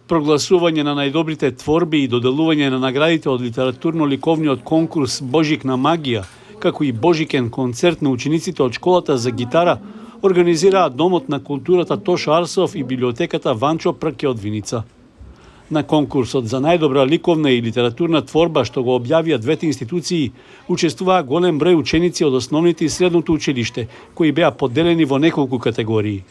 Прогласување на најдобрите творби и доделување на наградите од литературно-ликовниот конкурс Божикна магија, како и Божикен концерт на учениците од школата за гитара, организираат Домот на културата Тошо Арсов и библиотеката Ванчо Прке од Виница. На конкурсот за најдобра ликовна и литературна творба што го објавија двете институции, учествуваа голем број ученици од основните и средното училиште, кои беа поделени во неколку категории.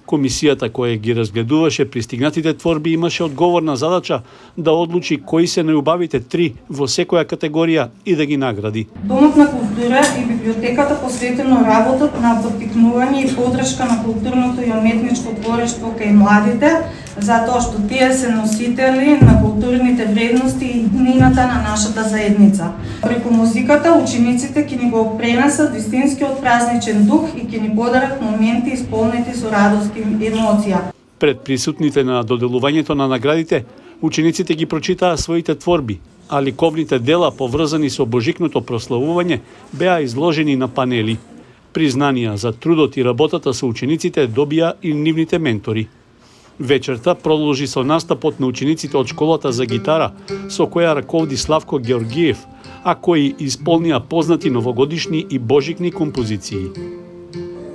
Комисијата која ги разгледуваше пристигнатите творби имаше одговорна задача да одлучи кои се најубавите 3 во секоја категорија и да ги награди. Домот на култура и библиотеката посветено работат на поттикнување и поддршка на културното и уметничко творештво кај младите, затоа што тие се носители на културните вредности и иднината на нашата заедница. Преку музиката учениците ќе ни го пренесат вистинскиот празничен дух и ќе ни подарат моменти исполнети со радост и емоција. Пред присутните на доделувањето на наградите, учениците ги прочитаа своите творби, а ликовните дела поврзани со божикното прославување беа изложени на панели. Признанија за трудот и работата со учениците добија и нивните ментори. Вечерта продолжи со настапот на учениците од школата за гитара, со која раководи Славко Георгиев, а кои исполнија познати новогодишни и божикни композиции.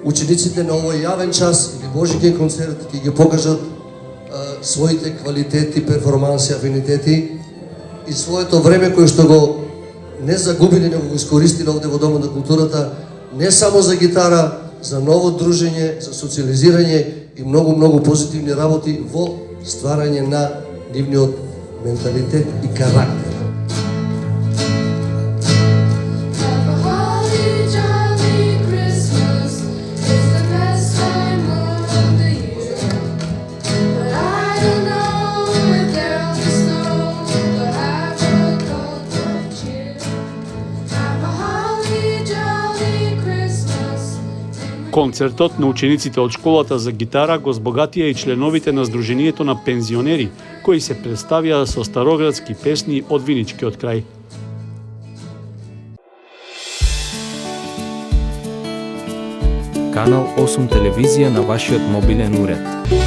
Учениците на овој јавен час или божикен концерт ќе ги покажат своите квалитети, перформанси, афинитети и своето време кое што го не загубили, него го искористили овде во Домот на културата, не само за гитара, за ново дружење, за социализирање и многу позитивни работи во стварање на нивниот менталитет и карактер. Концертот на учениците од школата за гитара го збогатија и членовите на Сдруженијето на пензионери, кои се представија со староградски песни од Виничкиот крај. Канал 8 телевизија на вашиот мобилен уред.